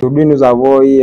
Aujourd'hui, nous avons eu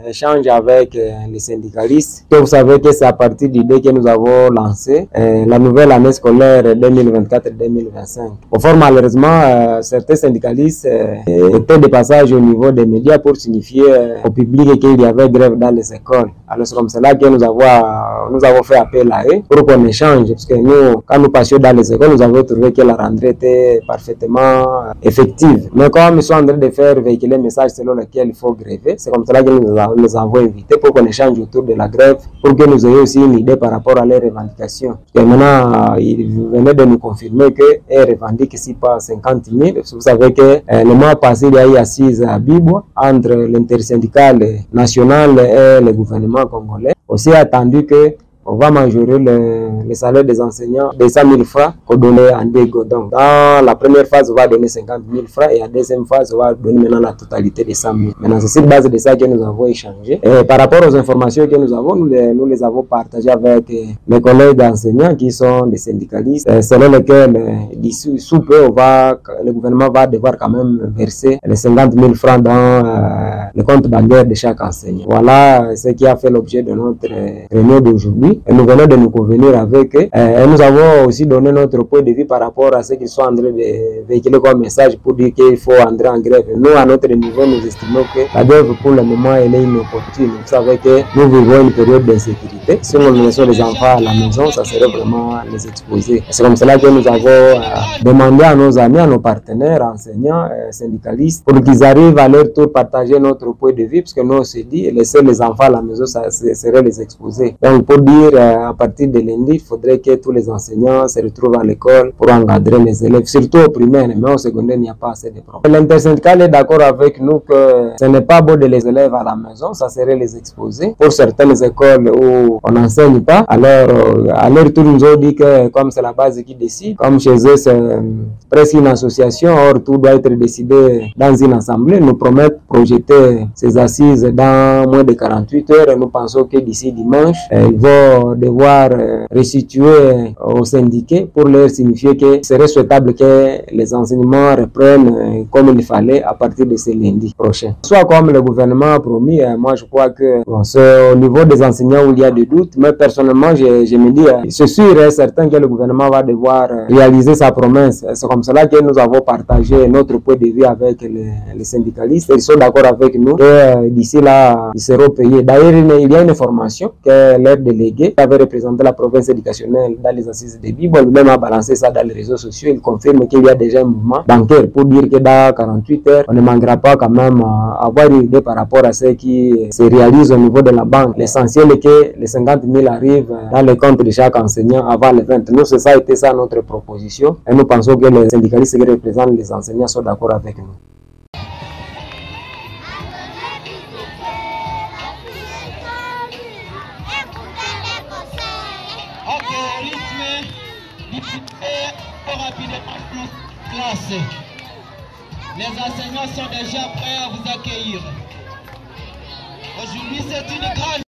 échange avec les syndicalistes. Vous savez que c'est à partir d'idées que nous avons lancé la nouvelle année scolaire 2024-2025. Au fort, malheureusement, certains syndicalistes étaient de passage au niveau des médias pour signifier au public qu'il y avait grève dans les écoles. Alors c'est comme cela que nous avons fait appel à eux pour qu'on échange. Parce que nous, quand nous passions dans les écoles, nous avons trouvé que la rentrée était parfaitement effective. Mais comme ils sont en train de faire véhiculer un message selon lequel il faut gréver, c'est comme cela que nous les avons invités pour qu'on échange autour de la grève, pour que nous ayons aussi une idée par rapport à leurs revendications. Et maintenant, ils venaient de nous confirmer qu'elles revendiquent ici pas 50 000. Vous savez que le mois passé, il y a eu assise à Bibo entre l'intersyndicale national et le gouvernement congolais. Aussi attendu que on va majorer le salaire des enseignants de 100 000 francs pour donner en dégo. Donc, dans la première phase, on va donner 50 000 francs et en deuxième phase, on va donner maintenant la totalité de 100 000. Maintenant, c'est sur base de ça que nous avons échangé. Et par rapport aux informations que nous avons, nous les avons partagées avec mes collègues d'enseignants qui sont des syndicalistes, selon lesquels, d'ici sous peu, le gouvernement va devoir quand même verser les 50 000 francs dans le compte bancaire de chaque enseignant. Voilà ce qui a fait l'objet de notre réunion d'aujourd'hui. Et nous venons de nous convenir avec eux. Et nous avons aussi donné notre point de vue par rapport à ce qu'ils sont en train de véhiculer comme message pour dire qu'il faut entrer en grève. Nous, à notre niveau, nous estimons que la grève, pour le moment, elle est inopportune. Vous savez que nous vivons une période d'insécurité. Si nous laissons les enfants à la maison, ça serait vraiment les exposer. C'est comme cela que nous avons demandé à nos amis, à nos partenaires, enseignants, syndicalistes, pour qu'ils arrivent à leur tour partager notre point de vue, parce que nous, on se dit, laisser les enfants à la maison, ça serait les exposer. Donc, pour dire, à partir de lundi, il faudrait que tous les enseignants se retrouvent à l'école pour encadrer les élèves, surtout au primaire, mais au secondaire, il n'y a pas assez de problèmes. L'intersyndicale est d'accord avec nous que ce n'est pas beau de les élèves à la maison, ça serait les exposer. Pour certaines écoles où on n'enseigne pas, alors à leur tour, nous ont dit que comme c'est la base qui décide, comme chez eux, c'est presque une association, or tout doit être décidé dans une assemblée, nous promettent projeter ces assises dans moins de 48 heures et nous pensons que d'ici dimanche, ils vont devoir restituer aux syndiqués pour leur signifier que serait souhaitable que les enseignements reprennent comme il fallait à partir de ce lundi prochain. Soit comme le gouvernement a promis, moi je crois que c'est au niveau des enseignants où il y a des doutes, mais personnellement je me dis, c'est sûr et certain que le gouvernement va devoir réaliser sa promesse. C'est comme cela que nous avons partagé notre point de vue avec les syndicalistes. Ils sont d'accord avec nous et d'ici là, ils seront payés. D'ailleurs, il y a une information que leur délégué avait représenté la province éducationnelle dans les assises de Bibo, lui-même a balancé ça dans les réseaux sociaux. Il confirme qu'il y a déjà un mouvement bancaire pour dire que dans 48 heures, on ne manquera pas quand même à avoir une idée par rapport à ce qui se réalise au niveau de la banque. L'essentiel est que les 50 000 arrivent dans les comptes de chaque enseignant avant le 20. Nous, c'est ça a été ça notre proposition et nous pensons que les syndicalistes qui représentent les enseignants sont d'accord avec nous. Classe. Les enseignants sont déjà prêts à vous accueillir. Aujourd'hui, c'est une grande